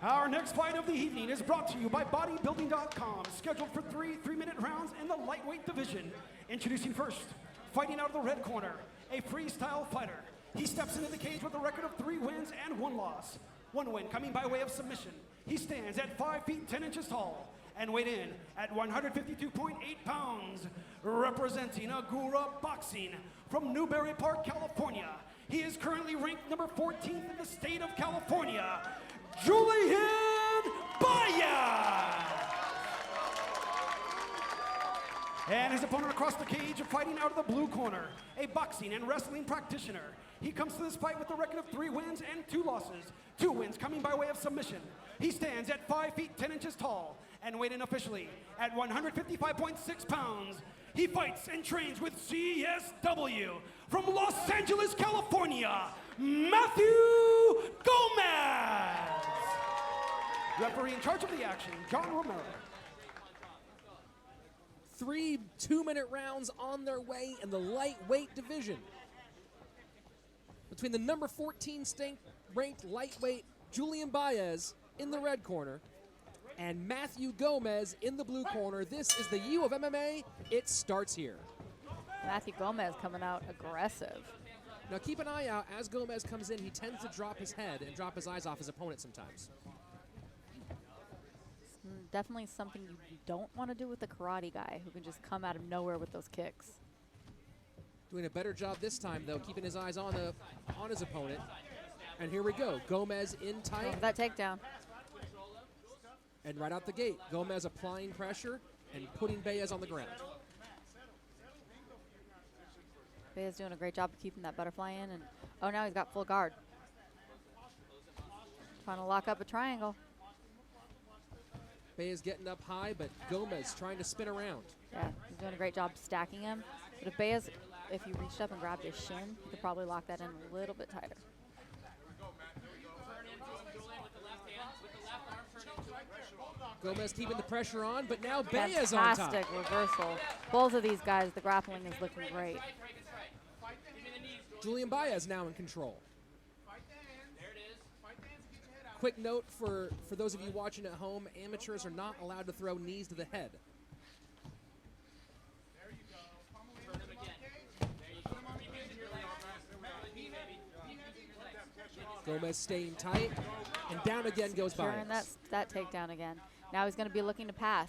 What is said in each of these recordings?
Our next fight of the evening is brought to you by Bodybuilding.com, scheduled for three 3-minute rounds in the lightweight division. Introducing first, fighting out of the red corner, a freestyle fighter. He steps into the cage with a record of 3 wins and 1 loss. 1 win coming by way of submission. He stands at 5 feet 10 inches tall and weighed in at 152.8 pounds, representing Agoura Boxing from Newbury Park, California. He is currently ranked number 14th in the state of California, Julian Baez. And his opponent across the cage, fighting out of the blue corner, a boxing and wrestling practitioner. He comes to this fight with a record of 3 wins and 2 losses. 2 wins coming by way of submission. He stands at 5 feet 10 inches tall and weighed in officially at 155.6 pounds. He fights and trains with CSW from Los Angeles, California, Matthew Gomez. Referee in charge of the action, John Romero. 3 2-minute rounds on their way in the lightweight division. Between the number 14 ranked lightweight Julian Baez in the red corner and Matthew Gomez in the blue corner. This is the UofMMA. It starts here. Matthew Gomez coming out aggressive. Now keep an eye out as Gomez comes in. He tends to drop his head and drop his eyes off his opponent sometimes. Definitely something you don't want to do with a karate guy who can just come out of nowhere with those kicks. Doing a better job this time, though, keeping his eyes on his opponent. And here we go. Gomez in tight. That takedown. And right out the gate, Gomez applying pressure and putting Baez on the ground. Baez doing a great job of keeping that butterfly in. And oh, now he's got full guard. Trying to lock up a triangle. Baez getting up high, but Gomez trying to spin around. Yeah, he's doing a great job stacking him. But if Baez, if you reached up and grabbed his shin, you could probably lock that in a little bit tighter. Gomez keeping the pressure on, but now Baez on top. Fantastic reversal. Both of these guys, the grappling is looking great. Julian Baez now in control. Quick note for those of you watching at home, amateurs are not allowed to throw knees to the head. Gomez staying tight, and down again goes Baez. That takedown again. Now he's going to be looking to pass.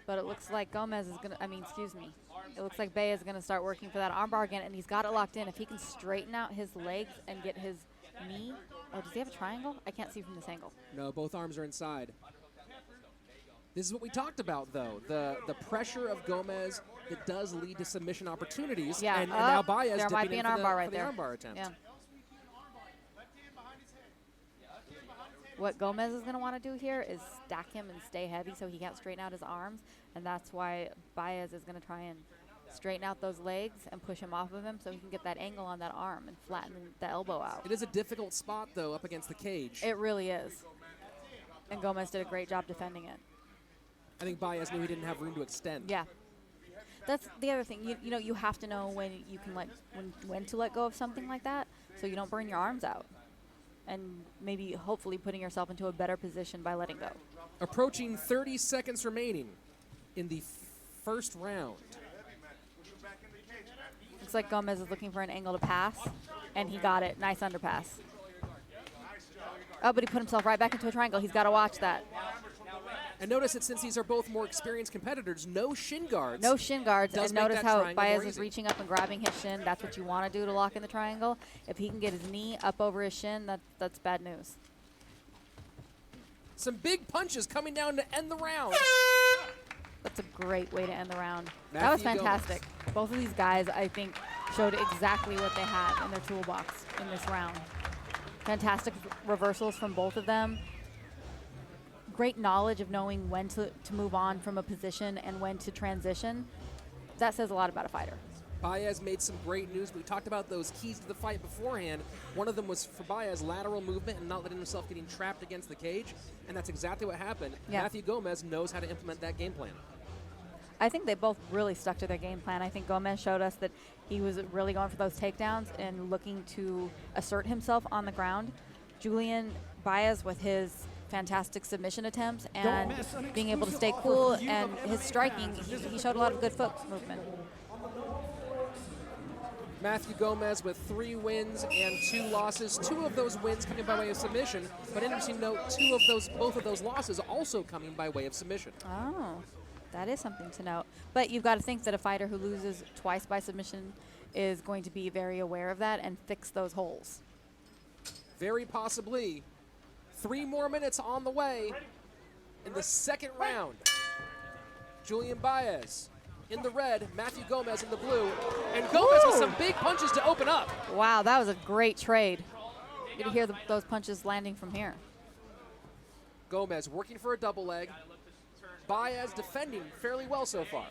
But it looks like Gomez is going to, it looks like Baez is going to start working for that armbar again, and he's got it locked in. If he can straighten out his legs and get his knee. Oh, does he have a triangle? I can't see from this angle. No, both arms are inside. This is what we talked about, though. The pressure of Gomez that does lead to submission opportunities. Yeah, and now Baez there might be an armbar right there. there. The armbar attempt. Yeah. What Gomez is going to want to do here is stack him and stay heavy so he can't straighten out his arms, and that's why Baez is going to try and straighten out those legs and push him off of him so he can get that angle on that arm and flatten the elbow out. It is a difficult spot, though, up against the cage. It really is. And Gomez did a great job defending it. I think Baez knew he didn't have room to extend. Yeah. That's the other thing. You know, you have to know when you can when to let go of something like that so you don't burn your arms out. And maybe hopefully putting yourself into a better position by letting go. Approaching 30 seconds remaining in the first round. Looks like Gomez is looking for an angle to pass, and he got it. Nice underpass. Oh, but he put himself right back into a triangle. He's got to watch that. And notice that since these are both more experienced competitors, no shin guards. No shin guards. And notice how Baez is reaching up and grabbing his shin. That's what you want to do to lock in the triangle. If he can get his knee up over his shin, that's bad news. Some big punches coming down to end the round. That's a great way to end the round. Matthew That was fantastic. Gomez. Both of these guys, I think, showed exactly what they had in their toolbox in this round. Fantastic reversals from both of them. Great knowledge of knowing when to move on from a position and when to transition. That says a lot about a fighter. Baez made some great news. We talked about those keys to the fight beforehand. One of them was for Baez, lateral movement and not letting himself getting trapped against the cage. And that's exactly what happened. Yeah. Matthew Gomez knows how to implement that game plan. I think they both really stuck to their game plan. I think Gomez showed us that he was really going for those takedowns and looking to assert himself on the ground. Julian Baez with his fantastic submission attempts and miss an being able to exclusive stay offer cool, from and his UofMMA striking, fans. he showed a lot of good foot movement. Matthew Gomez with 3 wins and 2 losses. 2 of those wins coming by way of submission, but interesting to note, both of those losses also coming by way of submission. Oh, that is something to note. But you've got to think that a fighter who loses twice by submission is going to be very aware of that and fix those holes. Very possibly. 3 more minutes on the way in the second round. Julian Baez in the red, Matthew Gomez in the blue, and Gomez with some big punches to open up. Wow, that was a great trade. You can hear those punches landing from here. Gomez working for a double leg. Baez defending fairly well so far.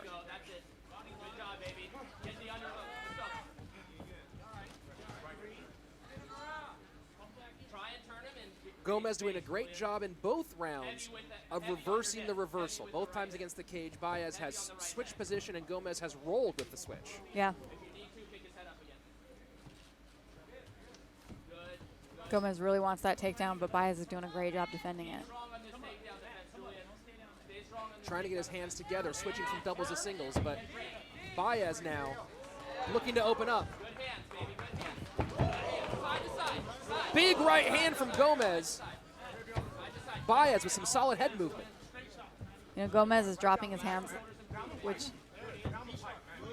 Gomez doing a great job in both rounds of reversing the reversal. Both times against the cage, Baez has switched position and Gomez has rolled with the switch. Yeah. Gomez really wants that takedown, but Baez is doing a great job defending it. Trying to get his hands together, switching from doubles to singles, but Baez now looking to open up. Big right hand from Gomez. Baez with some solid head movement. You know, Gomez is dropping his hands, which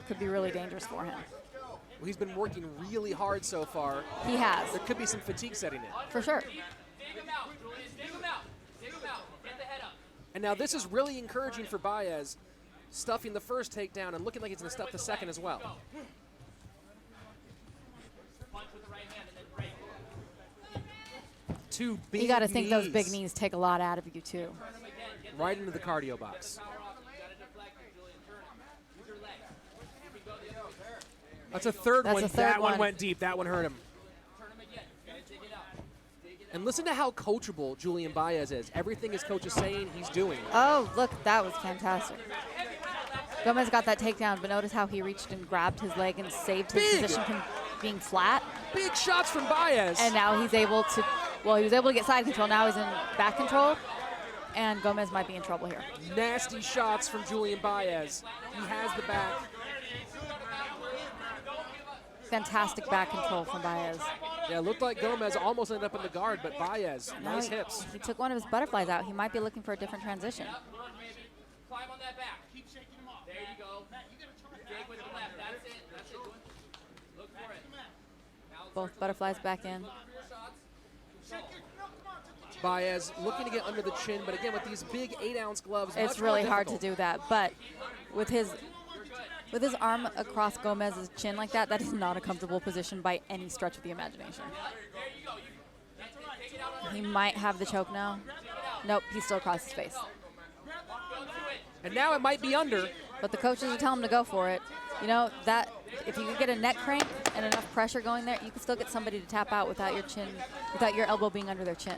could be really dangerous for him. Well, he's been working really hard so far. He has. There could be some fatigue setting in. For sure. And now this is really encouraging for Baez, stuffing the first takedown and looking like he's going to stuff the second as well. Two big You got to think knees those big knees take a lot out of you, too. right into the cardio box. That's a third That's one. a third That one one. went deep. That one hurt him. And listen to how coachable Julian Baez is. Everything his coach is saying, he's doing. Oh, look, that was fantastic. Gomez got that takedown, but notice how he reached and grabbed his leg and saved his Big. position from being flat. Big shots from Baez. And now he's able to, well, he was able to get side control. Now he's in back control, and Gomez might be in trouble here. Nasty shots from Julian Baez. He has the back. Fantastic back control from Baez. Yeah, it looked like Gomez almost ended up in the guard, but Baez, Now nice he, hips. he took one of his butterflies out. He might be looking for a different transition. Climb on that back. Keep shaking him off. There you go. Dig with the left. That's it. That's it. Look for it. Both butterflies back in. Baez looking to get under the chin, but again, with these big 8-ounce gloves, It's much really more hard to difficult. do that, but with his arm across Gomez's chin like that, that is not a comfortable position by any stretch of the imagination. He might have the choke now. Nope, he's still across his face. And now it might be under. But the coaches are telling him to go for it. You know, that if you could get a neck crank and enough pressure going there, you can still get somebody to tap out without your chin, without your elbow being under their chin.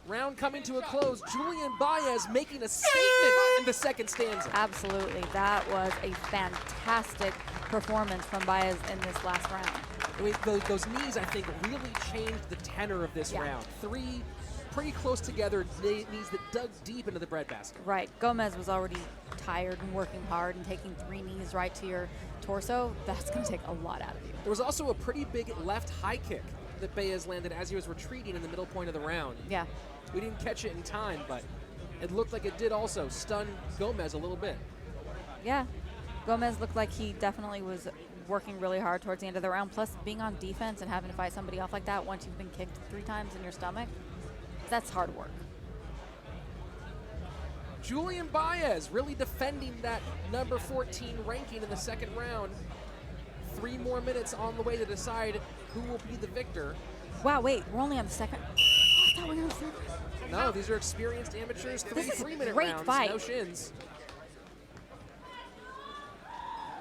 Round coming to a close. Julian Baez making a statement in the second stanza. Absolutely. That was a fantastic performance from Baez in this last round. I mean, those knees, I think, really changed the tenor of this Yeah. round. 3 pretty close together knees that dug deep into the breadbasket. Right. Gomez was already tired and working hard, and taking 3 knees right to your torso, that's going to take a lot out of you. There was also a pretty big left high kick that Baez landed as he was retreating in the middle point of the round. Yeah. We didn't catch it in time, but it looked like it did also stun Gomez a little bit. Yeah. Gomez looked like he definitely was working really hard towards the end of the round. Plus, being on defense and having to fight somebody off like that once you've been kicked 3 times in your stomach, that's hard work. Julian Baez really defending that number 14 ranking in the second round. 3 more minutes on the way to decide who will be the victor. Wow, wait, we're only on the second. I thought we were on the third. No, these are experienced amateurs. This is a 3-minute great rounds, fight. no shins.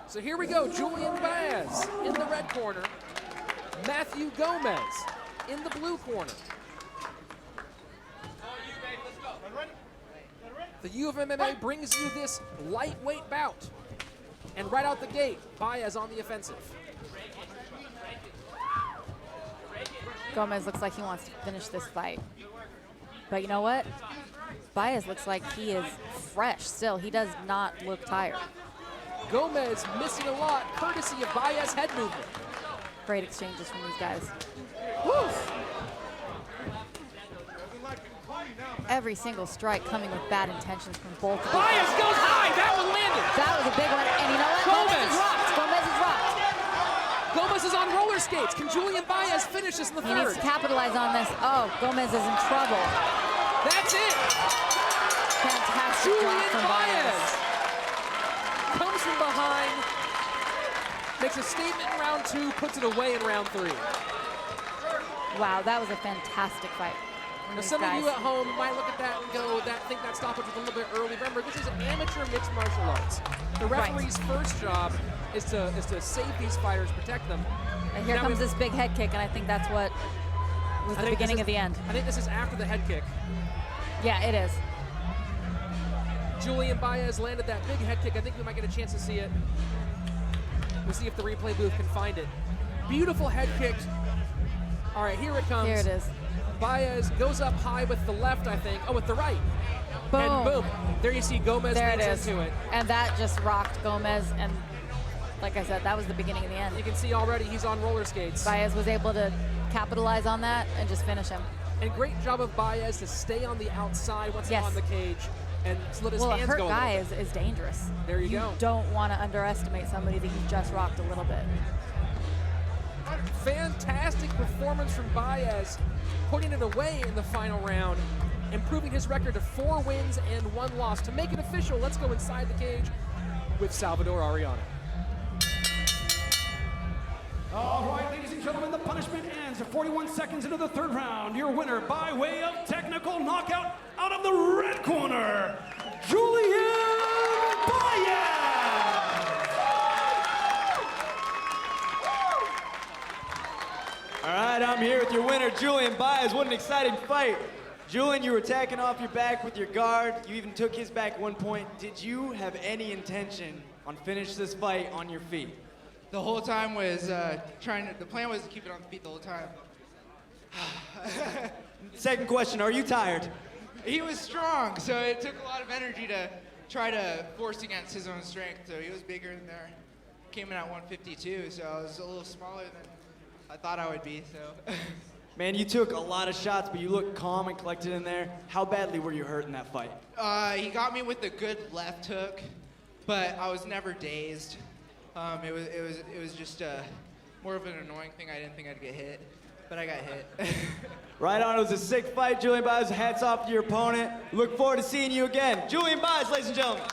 So here we go, Julian Baez in the red corner. Matthew Gomez in the blue corner. The UofMMA brings you this lightweight bout. And right out the gate, Baez on the offensive. Gomez looks like he wants to finish this fight. But you know what? Baez looks like he is fresh still. He does not look tired. Gomez missing a lot, courtesy of Baez head movement. Great exchanges from these guys. Woo! Every single strike coming with bad intentions from both of them. Baez goes high, that one landed. That was a big one, and you know what? Gomez is rocked. Gomez is rocked. Gomez is on roller skates. Can Julian Baez finish this in the He needs third? to capitalize on this. Oh, Gomez is in trouble. That's it. Fantastic block Julian from Baez Baez. comes from behind, makes a statement in round 2, puts it away in round 3. Wow, that was a fantastic fight. Now, some of you at home might look at that and go, think that stoppage was a little bit early. Remember, this is amateur mixed martial arts. The referee's first job is to save these fighters, protect them. And here comes this big head kick, and I think that's what was the beginning of the end. I think this is after the head kick. Yeah, it is. Julian Baez landed that big head kick. I think we might get a chance to see it. We'll see if the replay booth can find it. Beautiful head kick. All right, here it comes. Here it is. Baez goes up high with the left, I think. Oh, with the right. Boom. And boom. There you see Gomez There it lands is. into it. And that just rocked Gomez. And like I said, that was the beginning of the end. You can see already he's on roller skates. Baez was able to capitalize on that and just finish him. And great job of Baez to stay on the outside once he's on the cage and let his well, hands a hurt go a guy little bit. is dangerous. There you go. Don't want to underestimate somebody that you just rocked a little bit. Fantastic performance from Baez, putting it away in the final round, improving his record to 4 wins and 1 loss. To make it official, let's go inside the cage with Salvador Ariano. All right, ladies and gentlemen, the punishment ends 41 seconds into the third round. Your winner by way of technical knockout out of the red corner, Julian Baez. All right, I'm here with your winner, Julian Baez. What an exciting fight. Julian, you were attacking off your back with your guard. You even took his back at one point. Did you have any intention on finish this fight on your feet? The whole time was the plan was to keep it on the feet the whole time. Second question, are you tired? He was strong, so it took a lot of energy to try to force against his own strength. So he was bigger in there. Came in at 152, so I was a little smaller than I thought I would be, so. Man, you took a lot of shots, but you looked calm and collected in there. How badly were you hurt in that fight? He got me with a good left hook, but I was never dazed. It was just more of an annoying thing. I didn't think I'd get hit, but I got hit. Right on, it was a sick fight, Julian Baez. Hats off to your opponent. Look forward to seeing you again. Julian Baez, ladies and gentlemen.